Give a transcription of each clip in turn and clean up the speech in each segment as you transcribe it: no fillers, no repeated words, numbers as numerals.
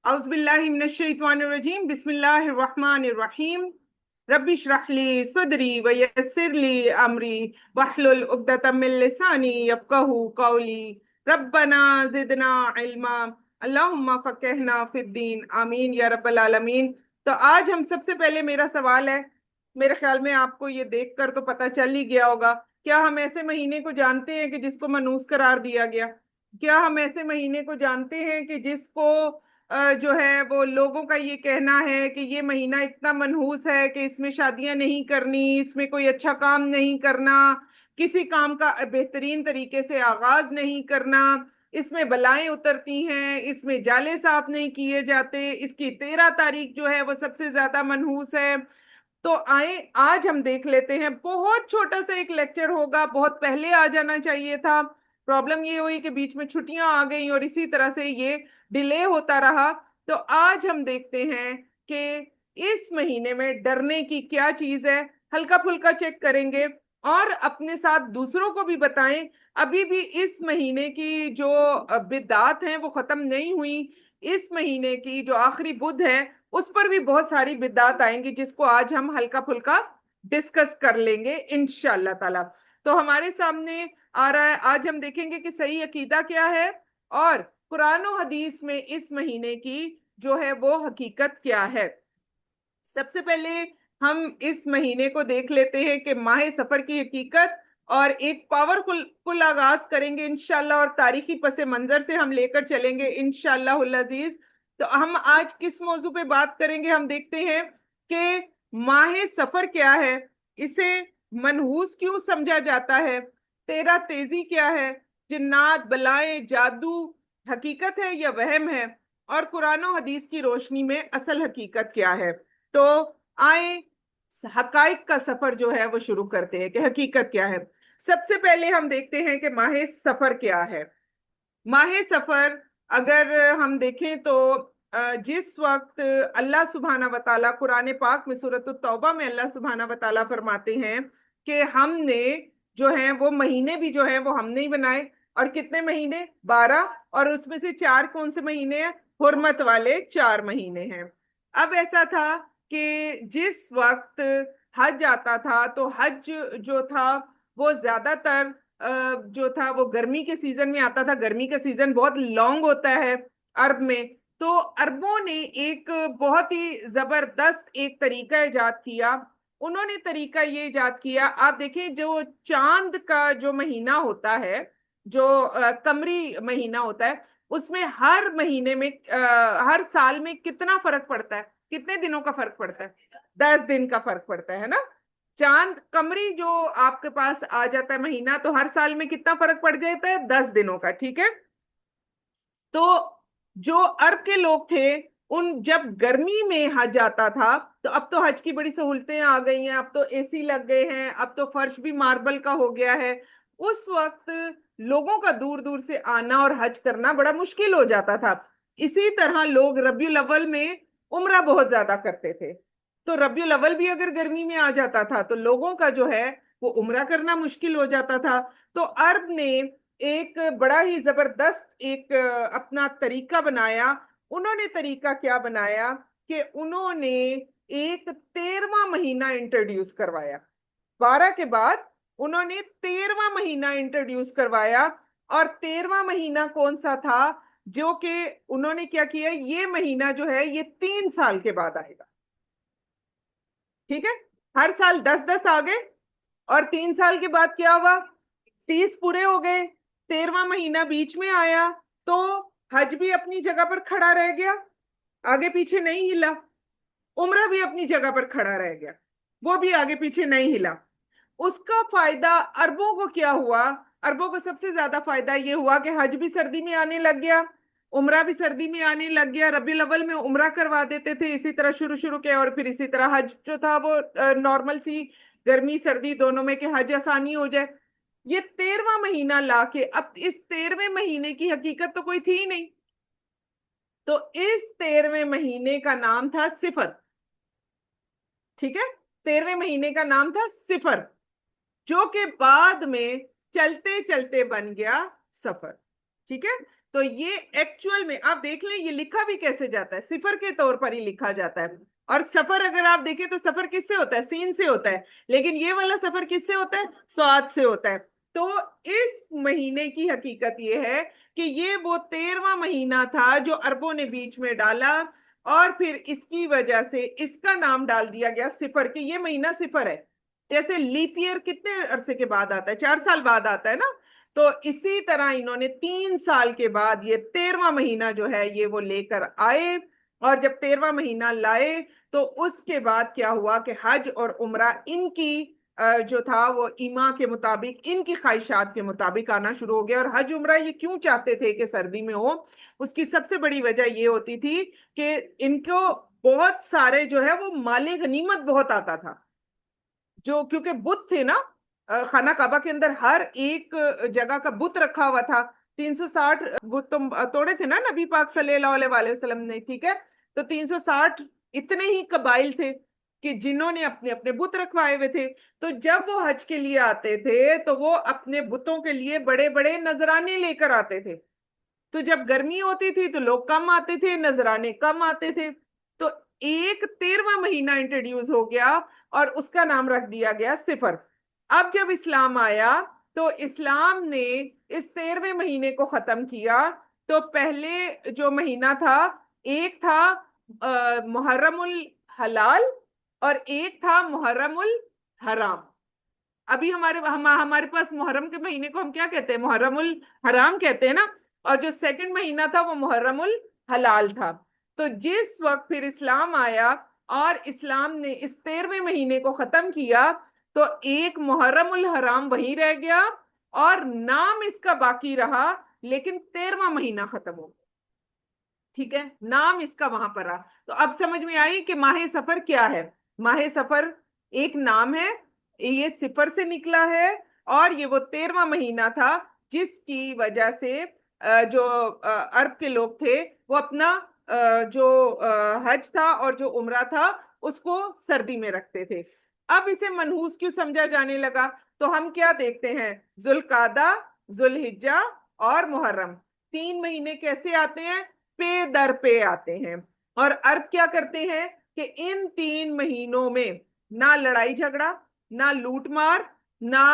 اعوذ باللہ من الشیطان الرجیم، بسم اللہ الرحمن الرحیم۔ رب اشرح لی صدری ویسر لی امری واحلل عقدۃ من لسانی یفقہوا قولی۔ ربنا زدنا علما، اللہم فقہنا فی الدین، آمین یا رب العالمین۔ تو آج ہم سب سے پہلے میرا سوال ہے، میرے خیال میں آپ کو یہ دیکھ کر تو پتہ چل ہی گیا ہوگا، کیا ہم ایسے مہینے کو جانتے ہیں کہ جس کو منحوس قرار دیا گیا؟ کیا ہم ایسے مہینے کو جانتے ہیں کہ جس کو جو ہے وہ لوگوں کا یہ کہنا ہے کہ یہ مہینہ اتنا منحوس ہے کہ اس میں شادیاں نہیں کرنی، اس میں کوئی اچھا کام نہیں کرنا، کسی کام کا بہترین طریقے سے آغاز نہیں کرنا، اس میں بلائیں اترتی ہیں، اس میں جالے صاف نہیں کیے جاتے، اس کی 13 تاریخ جو ہے وہ سب سے زیادہ منحوس ہے؟ تو آئیں آج ہم دیکھ لیتے ہیں، بہت چھوٹا سا ایک لیکچر ہوگا، بہت پہلے آ جانا چاہیے تھا، پرابلم یہ ہوئی کہ بیچ میں چھٹیاں آ گئیں اور اسی طرح سے یہ ڈیلے ہوتا رہا۔ تو آج ہم دیکھتے ہیں کہ اس مہینے میں ڈرنے کی کیا چیز ہے، ہلکا پھلکا چیک کریں گے اور اپنے ساتھ دوسروں کو بھی بتائیں۔ ابھی بھی اس مہینے کی جو بدعات ہیں وہ ختم نہیں ہوئی، اس مہینے کی جو آخری بدھ ہے اس پر بھی بہت ساری بدعات آئیں گی جس کو آج ہم ہلکا پھلکا ڈسکس کر لیں گے انشاءاللہ تعالی۔ تو ہمارے سامنے آ رہا ہے، آج ہم دیکھیں گے کہ صحیح عقیدہ کیا ہے اور قرآن و حدیث میں اس مہینے کی جو ہے وہ حقیقت کیا ہے۔ سب سے پہلے ہم اس مہینے کو دیکھ لیتے ہیں کہ ماہ سفر کی حقیقت، اور ایک پاورفل آغاز کریں گے انشاءاللہ، اور تاریخی پس منظر سے ہم لے کر چلیں گے انشاءاللہ العزیز۔ تو ہم آج کس موضوع پہ بات کریں گے؟ ہم دیکھتے ہیں کہ ماہ سفر کیا ہے، اسے منحوس کیوں سمجھا جاتا ہے، 13 تیزی کیا ہے، جنات بلائیں جادو حقیقت ہے یا وہم ہے، اور قرآن و حدیث کی روشنی میں اصل حقیقت کیا ہے۔ تو آئیں حقائق کا سفر جو ہے وہ شروع کرتے ہیں کہ حقیقت کیا ہے۔ سب سے پہلے ہم دیکھتے ہیں کہ ماہ سفر کیا ہے۔ ماہ سفر اگر ہم دیکھیں تو جس وقت اللہ سبحانہ و تعالیٰ قرآن پاک میں سورۃ التوبہ میں اللہ سبحانہ و تعالیٰ فرماتے ہیں کہ ہم نے جو ہیں وہ مہینے بھی جو ہیں وہ ہم نے ہی بنائے، اور کتنے مہینے؟ 12، اور اس میں سے 4 کون سے مہینے ہیں؟ حرمت والے 4 مہینے ہیں۔ اب ایسا تھا کہ جس وقت حج آتا تھا تو حج جو تھا وہ زیادہ تر جو تھا وہ گرمی کے سیزن میں آتا تھا۔ گرمی کا سیزن بہت لانگ ہوتا ہے عرب میں، تو عربوں نے ایک بہت ہی زبردست ایک طریقہ ایجاد کیا۔ انہوں نے طریقہ یہ ایجاد کیا، آپ دیکھیں جو چاند کا جو مہینہ ہوتا ہے، جو قمری مہینہ ہوتا ہے، اس میں ہر مہینے میں ہر سال میں کتنا فرق پڑتا ہے؟ کتنے دنوں کا فرق پڑتا ہے؟ 10 دن کا فرق پڑتا ہے نا۔ چاند قمری جو آپ کے پاس آ جاتا ہے مہینہ، تو ہر سال میں کتنا فرق پڑ جاتا ہے؟ 10 دنوں کا، ٹھیک ہے۔ تو جو عرب کے لوگ تھے، ان جب گرمی میں حج آتا تھا، تو اب تو حج کی بڑی سہولتیں آ گئی ہیں، اب تو اے سی لگ گئے ہیں، اب تو فرش بھی ماربل کا ہو گیا ہے۔ اس وقت لوگوں کا دور دور سے آنا اور حج کرنا بڑا مشکل ہو جاتا تھا۔ اسی طرح لوگ ربیع الاول میں عمرہ بہت زیادہ کرتے تھے، تو ربیع الاول بھی اگر گرمی میں آ جاتا تھا تو لوگوں کا جو ہے وہ عمرہ کرنا مشکل ہو جاتا تھا۔ تو عرب نے ایک بڑا ہی زبردست ایک اپنا طریقہ بنایا۔ انہوں نے طریقہ کیا بنایا کہ انہوں نے ایک 13واں مہینہ انٹروڈیوس کروایا۔ 12 کے بعد انہوں نے 13واں مہینہ انٹروڈیوس کروایا، اور 13واں مہینہ کون سا تھا؟ جو کہ انہوں نے کیا کیا، یہ مہینہ جو ہے یہ 3 سال کے بعد آئے گا، ٹھیک ہے۔ ہر سال 10 10 آ گئے، اور 3 سال کے بعد کیا ہوا؟ 30 پورے ہو گئے، 13واں مہینہ بیچ میں آیا، تو حج بھی اپنی جگہ پر کھڑا رہ گیا، آگے پیچھے نہیں ہلا۔ عمرہ بھی اپنی جگہ پر کھڑا رہ گیا، وہ بھی آگے پیچھے نہیں ہلا۔ اس کا فائدہ عربوں کو کیا ہوا؟ عربوں کو سب سے زیادہ فائدہ یہ ہوا کہ حج بھی سردی میں آنے لگ گیا، عمرہ بھی سردی میں آنے لگ گیا۔ ربیع الاول میں عمرہ کروا دیتے تھے اسی طرح شروع کے، اور پھر اسی طرح حج جو تھا وہ نارمل سی گرمی سردی دونوں میں کہ حج آسانی ہو جائے۔ یہ 13واں مہینہ لا کے، اب اس 13ویں مہینے کی حقیقت تو کوئی تھی ہی نہیں، تو اس 13ویں مہینے کا نام تھا صفر، ٹھیک ہے۔ 13ویں مہینے کا نام تھا صفر، جو کہ بعد میں چلتے چلتے بن گیا سفر، ٹھیک ہے۔ تو یہ ایکچوئل میں آپ دیکھ لیں یہ لکھا بھی کیسے جاتا ہے، صفر کے طور پر ہی لکھا جاتا ہے. اور سفر اگر آپ دیکھیں تو سفر کس سے ہوتا ہے؟ سین سے ہوتا ہے. لیکن یہ والا سفر کس سے ہوتا ہے؟ سواد سے ہوتا ہے. تو اس مہینے کی حقیقت یہ ہے کہ یہ وہ 13واں مہینہ تھا جو عربوں نے بیچ میں ڈالا، اور پھر اس کی وجہ سے اس کا نام ڈال دیا گیا صفر، کہ یہ مہینہ صفر ہے. جیسے لیپ ایئر کتنے عرصے کے بعد آتا ہے؟ 4 سال بعد آتا ہے نا. تو اسی طرح انہوں نے 3 سال کے بعد یہ 13واں مہینہ جو ہے یہ وہ لے کر آئے. اور جب 13واں مہینہ لائے تو اس کے بعد کیا ہوا کہ حج اور عمرہ ان کی جو تھا وہ ایمان کے مطابق، ان کی خواہشات کے مطابق آنا شروع ہو گیا. اور حج عمرہ یہ کیوں چاہتے تھے کہ سردی میں ہو؟ اس کی سب سے بڑی وجہ یہ ہوتی تھی کہ ان کو بہت سارے جو ہے وہ مال غنیمت بہت آتا تھا، جو کیونکہ بت تھے نا خانہ کعبہ کے اندر، ہر ایک جگہ کا بت رکھا ہوا تھا. 360 بت توڑے تھے نا نبی پاک صلی اللہ علیہ وسلم نے، ٹھیک ہے. تو 360 اتنے ہی قبائل تھے کہ جنہوں نے اپنے اپنے بت رکھوائے ہوئے تھے. تو جب وہ حج کے لیے آتے تھے تو وہ اپنے بتوں کے لیے بڑے بڑے نذرانے لے کر آتے تھے. تو جب گرمی ہوتی تھی تو لوگ کم آتے تھے، نذرانے کم آتے تھے. تو ایک 13واں مہینہ انٹروڈیوس ہو گیا اور اس کا نام رکھ دیا گیا صفر. اب جب اسلام آیا تو اسلام نے اس 13ویں مہینے کو ختم کیا. تو پہلے جو مہینہ تھا، ایک تھا محرم الحلال اور ایک تھا محرم الحرام. ابھی ہمارے پاس محرم کے مہینے کو ہم کیا کہتے ہیں؟ محرم الحرام کہتے ہیں نا. اور جو سیکنڈ مہینہ تھا وہ محرم الحلال تھا. تو جس وقت پھر اسلام آیا اور اسلام نے اس 13ویں مہینے کو ختم کیا تو ایک محرم الحرام وہی رہ گیا اور نام اس کا باقی رہا، لیکن 13واں مہینہ ختم ہو گیا. ٹھیک ہے، نام اس کا وہاں پر رہا. تو اب سمجھ میں آئی کہ ماہ سفر کیا ہے. ماہ سفر ایک نام ہے، یہ صفر سے نکلا ہے، اور یہ وہ 13واں مہینہ تھا جس کی وجہ سے جو عرب کے لوگ تھے وہ اپنا جو حج تھا اور جو عمرہ تھا اس کو سردی میں رکھتے تھے. اب اسے منحوس کیوں سمجھا جانے لگا؟ تو ہم کیا دیکھتے ہیں؟ ذوالقعدہ، ذوالحجہ اور محرم، 3 مہینے کیسے آتے ہیں؟ پے در پے آتے ہیں. اور عرب کیا کرتے ہیں کہ ان 3 مہینوں میں نہ لڑائی جھگڑا، نہ لوٹ مار، نہ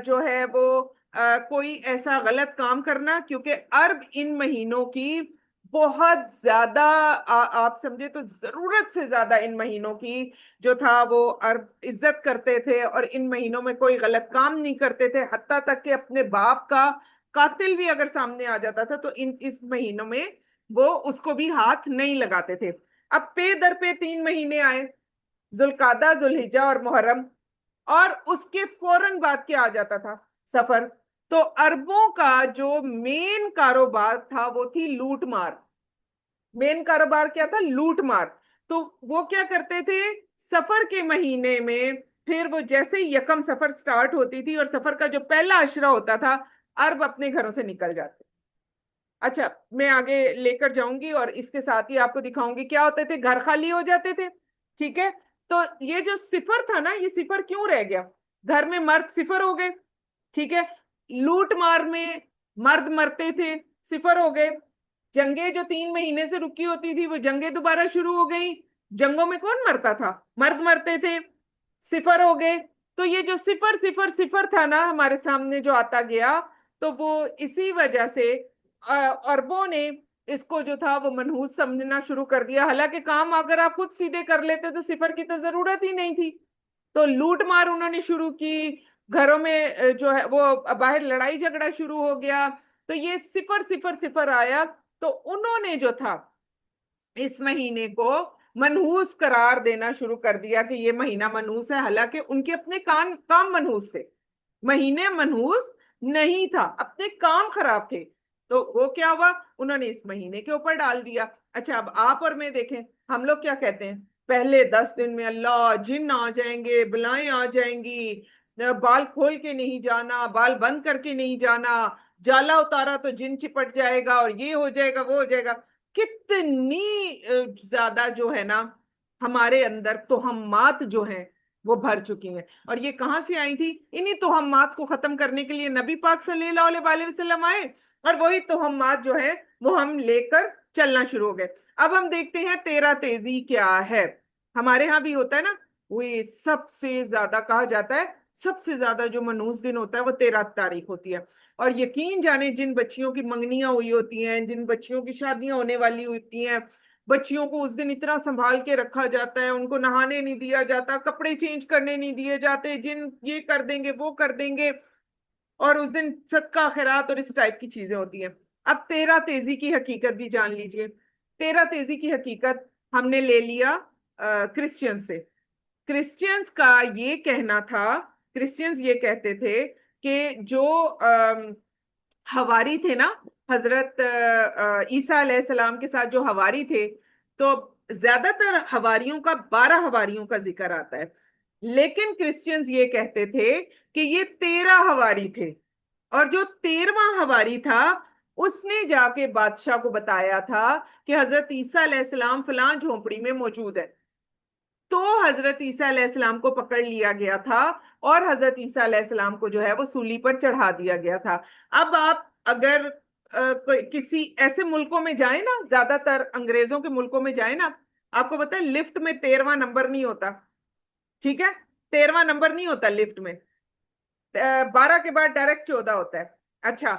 جو ہے وہ کوئی ایسا غلط کام کرنا، کیونکہ عرب ان مہینوں کی بہت زیادہ آپ سمجھے تو ضرورت سے زیادہ ان مہینوں کی جو تھا وہ عرب عزت کرتے تھے، اور ان مہینوں میں کوئی غلط کام نہیں کرتے تھے. حتیٰ تک کہ اپنے باپ کا قاتل بھی اگر سامنے آ جاتا تھا تو اس مہینوں میں وہ اس کو بھی ہاتھ نہیں لگاتے تھے. اب پے در پے 3 مہینے آئے، ذوالقعدہ، ذوالحجہ اور محرم، اور اس کے فوراً بعد کیا آ جاتا تھا؟ سفر. تو عربوں کا جو مین کاروبار تھا وہ تھی لوٹ مار. مین کاروبار کیا تھا؟ لوٹ مار. تو وہ کیا کرتے تھے؟ سفر کے مہینے میں پھر وہ جیسے ہی یکم سفر سٹارٹ ہوتی تھی اور سفر کا جو پہلا عشرہ ہوتا تھا، عرب اپنے گھروں سے نکل جاتے. اچھا، میں آگے لے کر جاؤں گی اور اس کے ساتھ ہی آپ کو دکھاؤں گی کیا ہوتے تھے. گھر خالی ہو جاتے تھے، ٹھیک ہے. تو یہ جو صفر تھا نا، یہ صفر کیوں رہ گیا؟ گھر میں مرد صفر ہو گئے، ٹھیک ہے. لوٹ مار میں مرد مرتے تھے، صفر ہو گئے. جنگیں جو 3 مہینے سے رکی ہوتی تھی وہ جنگیں دوبارہ شروع ہو گئی. جنگوں میں کون مرتا تھا؟ مرد مرتے تھے، صفر ہو گئے. تو یہ جو صفر صفر صفر تھا نا ہمارے سامنے جو آتا گیا، تو وہ اسی وجہ سے عربوں نے اس کو جو تھا وہ منحوس سمجھنا شروع کر دیا. حالانکہ کام اگر آپ خود سیدھے کر لیتے تو صفر کی تو ضرورت ہی نہیں تھی. تو لوٹ مار انہوں نے شروع کی، گھروں میں جو ہے وہ باہر لڑائی جھگڑا شروع ہو گیا. تو یہ صفر صفر صفر آیا. تو انہوں نے جو تھا اس مہینے کو منحوس قرار دینا شروع کر دیا کہ یہ مہینہ منحوس ہے. حالانکہ ان کے اپنے کام منحوس تھے، مہینے منحوس نہیں تھا، اپنے کام خراب تھے. تو وہ کیا ہوا؟ انہوں نے اس مہینے کے اوپر ڈال دیا. اچھا، اب آپ اور میں دیکھیں، ہم لوگ کیا کہتے ہیں؟ پہلے 10 دن میں اللہ جن آ جائیں گے، بلائیں آ جائیں گی، بال کھول کے نہیں جانا، بال بند کر کے نہیں جانا، جالا اتارا تو جن چپٹ جائے گا، اور یہ ہو جائے گا، وہ ہو جائے گا. کتنی زیادہ جو ہے نا ہمارے اندر توہمات جو ہیں وہ بھر چکی ہیں. اور یہ کہاں سے آئی تھی؟ انہی توہمات کو ختم کرنے کے لیے نبی پاک صلی اللہ علیہ وسلم آئے. اور وہی توہمات جو ہے وہ ہم لے کر چلنا شروع ہو گئے. اب ہم دیکھتے ہیں تیرہ تیزی کیا ہے. ہمارے ہاں بھی ہوتا ہے نا, وہ سب سے زیادہ کہا جاتا ہے سب سے زیادہ جو منحوس دن ہوتا ہے وہ 13 تاریخ ہوتی ہے. اور یقین جانے جن بچیوں کی منگنیاں ہوئی ہوتی ہیں, جن بچیوں کی شادیاں ہونے والی ہوتی ہیں, بچیوں کو اس دن اتنا سنبھال کے رکھا جاتا ہے, ان کو نہانے نہیں دیا جاتا, کپڑے چینج کرنے نہیں دیے جاتے, جن یہ کر دیں گے وہ کر دیں گے, اور اس دن صدقہ خیرات اور اس ٹائپ کی چیزیں ہوتی ہیں. اب تیرہ تیزی کی حقیقت بھی جان لیجئے. تیرہ تیزی کی حقیقت ہم نے لے لیا کرسچین سے. کرسچینز کا یہ کہنا تھا, کرسچینز یہ کہتے تھے کہ جو حواری تھے نا, حضرت عیسیٰ علیہ السلام کے ساتھ جو حواری تھے, تو زیادہ تر حواریوں کا 12 حواریوں کا ذکر آتا ہے, لیکن کرسچینز یہ کہتے تھے کہ یہ 13 حواری تھے, اور جو 13واں حواری تھا اس نے جا کے بادشاہ کو بتایا تھا کہ حضرت عیسیٰ علیہ السلام فلاں جھونپڑی میں موجود ہے. تو حضرت عیسیٰ علیہ السلام کو پکڑ لیا گیا تھا, اور حضرت عیسیٰ علیہ السلام کو جو ہے وہ سولی پر چڑھا دیا گیا تھا. اب آپ اگر کسی ایسے ملکوں میں جائیں نا, زیادہ تر انگریزوں کے ملکوں میں جائیں نا, آپ کو پتا ہے لفٹ میں 13واں نمبر نہیں ہوتا. ٹھیک ہے, 13واں نمبر نہیں ہوتا لفٹ میں, 12 کے بعد ڈائریکٹ 14 ہوتا ہے. اچھا,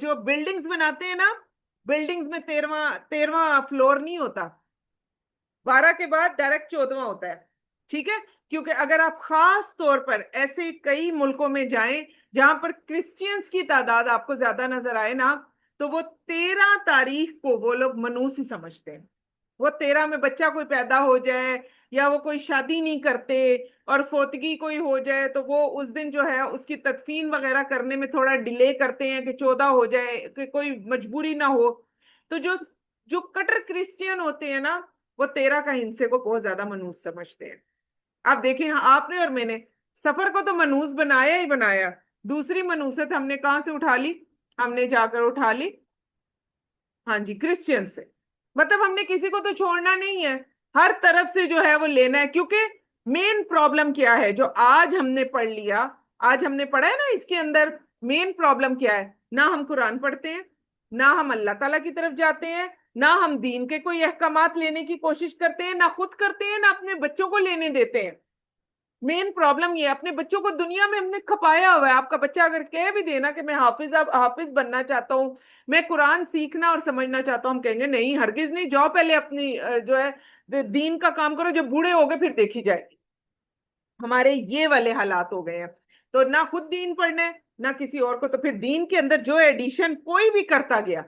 جو بلڈنگز بناتے ہیں نا, بلڈنگز میں 13واں فلور نہیں ہوتا, 12 کے بعد ڈائریکٹ 14واں ہوتا ہے. ٹھیک ہے, کیونکہ اگر آپ خاص طور پر ایسے کئی ملکوں میں جائیں جہاں پر کرسچینز کی تعداد آپ کو زیادہ نظر آئے نا, تو وہ 13 تاریخ کو وہ لوگ منحوس ہی سمجھتے ہیں. وہ 13 میں بچہ کوئی پیدا ہو جائے, یا وہ کوئی شادی نہیں کرتے, اور فوتگی کوئی ہو جائے تو وہ اس دن جو ہے اس کی تدفین وغیرہ کرنے میں تھوڑا ڈیلے کرتے ہیں کہ 14 ہو جائے, کہ کوئی مجبوری نہ ہو. تو جو کٹر کرسچین ہوتے ہیں نا, وہ 13 کا ہندسے کو بہت زیادہ منحوس سمجھتے ہیں. آپ دیکھیں, آپ نے اور میں نے سفر کو تو منحوس بنایا ہی بنایا. دوسری منحوست ہم نے کہاں سے اٹھا لی؟ ہم نے جا کر اٹھا لی, ہاں جی, کرسچین سے. مطلب ہم نے کسی کو تو چھوڑنا نہیں ہے, ہر طرف سے جو ہے وہ لینا ہے. کیونکہ مین پرابلم کیا ہے جو آج ہم نے پڑھ لیا, آج ہم نے پڑھا ہے نا, اس کے اندر مین پرابلم کیا ہے؟ نہ ہم قرآن پڑھتے ہیں, نہ ہم اللہ تعالیٰ کی طرف جاتے ہیں, نہ ہم دین کے کوئی احکامات لینے کی کوشش کرتے ہیں, نہ خود کرتے ہیں, نہ اپنے بچوں کو لینے دیتے ہیں. مین پرابلم یہ ہے, اپنے بچوں کو دنیا میں ہم نے کھپایا ہوا ہے. آپ کا بچہ اگر کہہ بھی دینا کہ میں حافظ بننا چاہتا ہوں, میں قرآن سیکھنا اور سمجھنا چاہتا ہوں, ہم کہیں گے نہیں, ہرگز نہیں, جاؤ پہلے اپنی جو ہے دین کا کام کرو, جب بوڑھے ہو گئے پھر دیکھی جائے گی. ہمارے یہ والے حالات ہو گئے ہیں. تو نہ خود دین پڑھنا ہے نہ کسی اور کو, تو پھر دین کے اندر جو ایڈیشن کوئی بھی کرتا گیا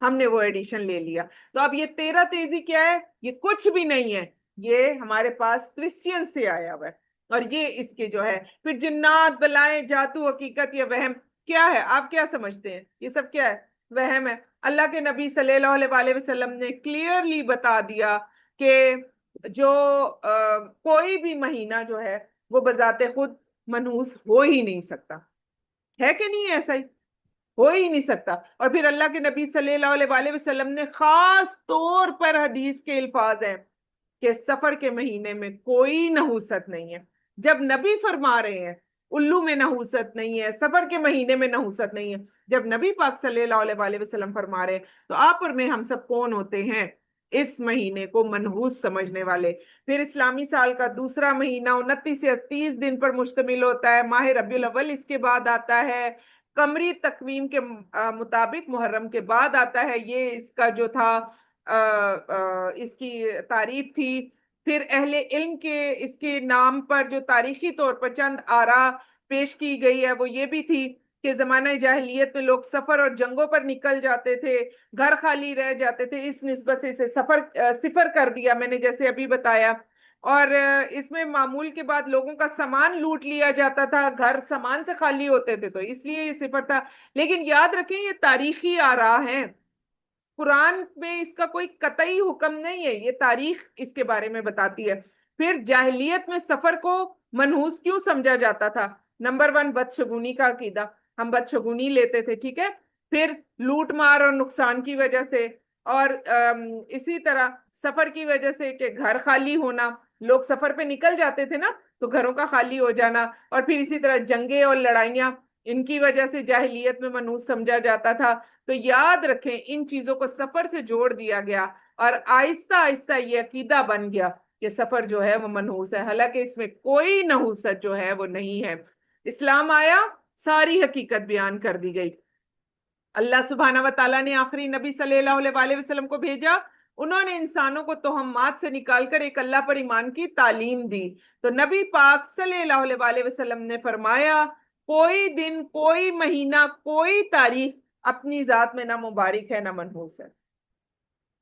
ہم نے وہ ایڈیشن لے لیا. تو اب یہ 13 تیزی کیا ہے؟ یہ کچھ بھی نہیں ہے, یہ ہمارے پاس کرسچین سے آیا ہوا ہے. اور یہ اس کے جو ہے پھر جنات, بلائیں, جادو, حقیقت یا وہم کیا ہے؟ آپ کیا سمجھتے ہیں یہ سب کیا ہے؟ وہم ہے. اللہ کے نبی صلی اللہ علیہ وسلم نے کلیئرلی بتا دیا کہ جو کوئی بھی مہینہ جو ہے وہ بذات خود منحوس ہو ہی نہیں سکتا. ہے کہ نہیں ایسا ہی؟ ہو ہی نہیں سکتا. اور پھر اللہ کے نبی صلی اللہ علیہ وسلم نے خاص طور پر حدیث کے الفاظ ہیں کہ سفر کے مہینے میں کوئی نحوست نہیں ہے. جب نبی فرما رہے ہیں الو میں نحوست نہیں ہے, سفر کے مہینے میں نحوست نہیں ہے, جب نبی پاک صلی اللہ علیہ وسلم فرما رہے ہیں, تو آپ اور میں ہم سب کون ہوتے ہیں اس مہینے کو منحوس سمجھنے والے؟ پھر اسلامی سال کا دوسرا مہینہ 29 سے 30 دن پر مشتمل ہوتا ہے. ماہ ربیع الاول اس کے بعد آتا ہے, قمری تقویم کے مطابق محرم کے بعد آتا ہے. یہ اس کا جو تھا اس کی تعریف تھی. پھر اہل علم کے اس کے نام پر جو تاریخی طور پر چند آراء پیش کی گئی ہے وہ یہ بھی تھی کہ زمانہ جاہلیت میں لوگ سفر اور جنگوں پر نکل جاتے تھے, گھر خالی رہ جاتے تھے, اس نسبت سے اسے صفر کر دیا میں نے جیسے ابھی بتایا. اور اس میں معمول کے بعد لوگوں کا سامان لوٹ لیا جاتا تھا, گھر سامان سے خالی ہوتے تھے, تو اس لیے یہ صفر تھا. لیکن یاد رکھیں یہ تاریخی آراء ہیں, قرآن میں اس کا کوئی قطعی حکم نہیں ہے, یہ تاریخ اس کے بارے میں بتاتی ہے. پھر جاہلیت میں سفر کو منحوس کیوں سمجھا جاتا تھا؟ نمبر 1, بدشگونی کا عقیدہ, ہم بدشگونی لیتے تھے. ٹھیک ہے, پھر لوٹ مار اور نقصان کی وجہ سے, اور اسی طرح سفر کی وجہ سے کہ گھر خالی ہونا, لوگ سفر پہ نکل جاتے تھے نا تو گھروں کا خالی ہو جانا, اور پھر اسی طرح جنگیں اور لڑائیاں, ان کی وجہ سے جاہلیت میں منحوس سمجھا جاتا تھا. تو یاد رکھیں ان چیزوں کو سفر سے جوڑ دیا گیا اور آہستہ آہستہ یہ عقیدہ بن گیا کہ سفر جو ہے وہ منحوس ہے، حالانکہ اس میں کوئی نحوست جو ہے وہ نہیں ہے. اسلام آیا، ساری حقیقت بیان کر دی گئی. اللہ سبحانہ و تعالیٰ نے آخری نبی صلی اللہ علیہ وآلہ وسلم کو بھیجا. انہوں نے انسانوں کو توہمات سے نکال کر ایک اللہ پر ایمان کی تعلیم دی. تو نبی پاک صلی اللہ علیہ وآلہ وسلم نے فرمایا کوئی دن، کوئی مہینہ، کوئی تاریخ اپنی ذات میں نہ مبارک ہے نہ منحوس ہے.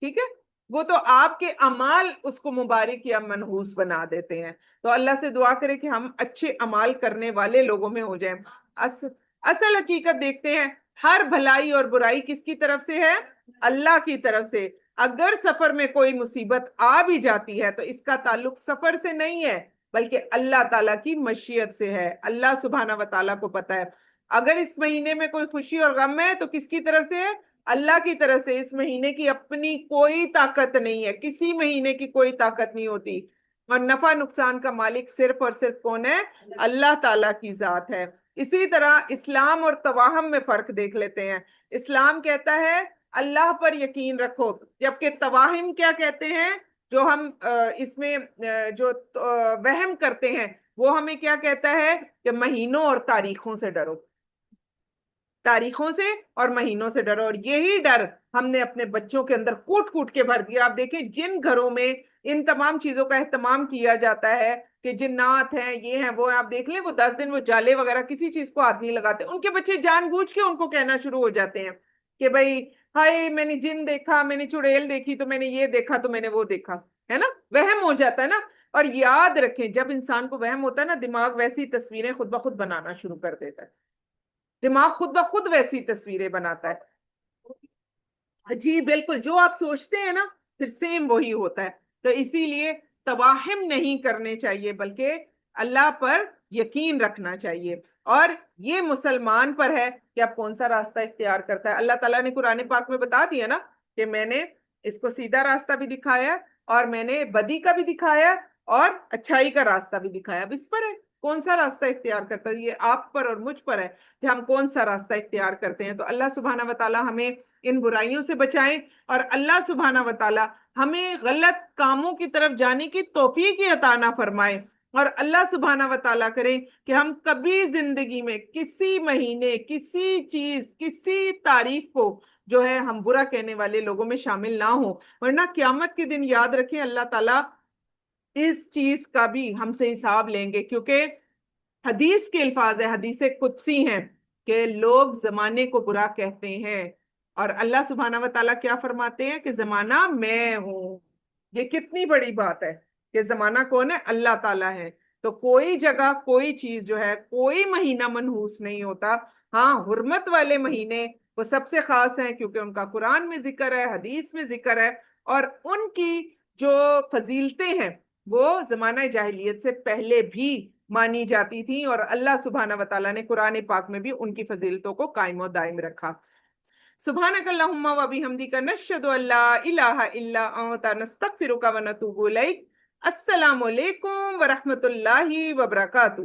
ٹھیک ہے، وہ تو آپ کے اعمال اس کو مبارک یا منحوس بنا دیتے ہیں. تو اللہ سے دعا کرے کہ ہم اچھے اعمال کرنے والے لوگوں میں ہو جائیں. اصل حقیقت دیکھتے ہیں، ہر بھلائی اور برائی کس کی طرف سے ہے؟ اللہ کی طرف سے. اگر سفر میں کوئی مصیبت آ بھی جاتی ہے تو اس کا تعلق سفر سے نہیں ہے بلکہ اللہ تعالیٰ کی مشیت سے ہے. اللہ سبحانہ و تعالیٰ کو پتہ ہے. اگر اس مہینے میں کوئی خوشی اور غم ہے تو کس کی طرف سے ہے؟ اللہ کی طرف سے. اس مہینے کی اپنی کوئی طاقت نہیں ہے، کسی مہینے کی کوئی طاقت نہیں ہوتی. اور نفع نقصان کا مالک صرف اور صرف کون ہے؟ اللہ تعالیٰ کی ذات ہے. اسی طرح اسلام اور توہم میں فرق دیکھ لیتے ہیں. اسلام کہتا ہے اللہ پر یقین رکھو، جبکہ توہم کیا کہتے ہیں؟ جو ہم اس میں جو وہم کرتے ہیں وہ ہمیں کیا کہتا ہے کہ مہینوں اور تاریخوں سے ڈرو، تاریخوں سے اور مہینوں سے ڈرو. اور یہی ڈر ہم نے اپنے بچوں کے اندر کوٹ کوٹ کے بھر دیا. آپ دیکھیں جن گھروں میں ان تمام چیزوں کا اہتمام کیا جاتا ہے کہ جنات ہیں، یہ ہیں، وہ ہیں، آپ دیکھ لیں وہ 10 دن وہ جالے وغیرہ کسی چیز کو ہاتھ نہیں لگاتے. ان کے بچے جان بوجھ کے ان کو کہنا شروع ہو جاتے ہیں کہ بھائی ہائے میں نے جن دیکھا، میں نے چڑیل دیکھی، تو میں نے یہ دیکھا، تو میں نے وہ دیکھا. ہے نا، وہم ہو جاتا ہے نا. اور یاد رکھیں جب انسان کو وہم ہوتا ہے نا، دماغ ویسی تصویریں خود بخود بنانا شروع کر دیتا ہے. دماغ خود بخود ویسی تصویریں بناتا ہے. جی بالکل، جو آپ سوچتے ہیں نا پھر سیم وہی ہوتا ہے. تو اسی لیے توہم نہیں کرنے چاہیے بلکہ اللہ پر یقین رکھنا چاہیے. اور یہ مسلمان پر ہے کہ اب کون سا راستہ اختیار کرتا ہے. اللہ تعالیٰ نے قرآن پاک میں بتا دیا نا کہ میں نے اس کو سیدھا راستہ بھی دکھایا اور میں نے بدی کا بھی دکھایا اور اچھائی کا راستہ بھی دکھایا. اب اس پر ہے کون سا راستہ اختیار کرتا ہے. یہ آپ پر اور مجھ پر ہے کہ ہم کون سا راستہ اختیار کرتے ہیں. تو اللہ سبحانہ و تعالیٰ ہمیں ان برائیوں سے بچائیں اور اللہ سبحانہ و تعالیٰ ہمیں غلط کاموں کی طرف جانے کی توفیق عطا نہ فرمائے. اور اللہ سبحانہ و تعالیٰ کرے کہ ہم کبھی زندگی میں کسی مہینے، کسی چیز، کسی تاریخ کو جو ہے ہم برا کہنے والے لوگوں میں شامل نہ ہوں. ورنہ قیامت کے دن یاد رکھیں اللہ تعالیٰ اس چیز کا بھی ہم سے حساب لیں گے. کیونکہ حدیث کے الفاظ ہے، حدیث قدسی ہیں کہ لوگ زمانے کو برا کہتے ہیں اور اللہ سبحانہ و تعالیٰ کیا فرماتے ہیں کہ زمانہ میں ہوں. یہ کتنی بڑی بات ہے کہ زمانہ کون ہے؟ اللہ تعالیٰ ہے. تو کوئی جگہ، کوئی چیز جو ہے، کوئی مہینہ منحوس نہیں ہوتا. ہاں حرمت والے مہینے وہ سب سے خاص ہیں کیونکہ ان کا قرآن میں ذکر ہے، حدیث میں ذکر ہے، اور ان کی جو فضیلتیں ہیں وہ زمانہ جاہلیت سے پہلے بھی مانی جاتی تھیں اور اللہ سبحانہ و تعالیٰ نے قرآن پاک میں بھی ان کی فضیلتوں کو قائم و دائم رکھا. سبحانک اللہم و بحمدک نشہد ان لا الہ الا انت نستغفرک و نتوب الیک. السلام علیکم ورحمۃ اللہ وبرکاتہ.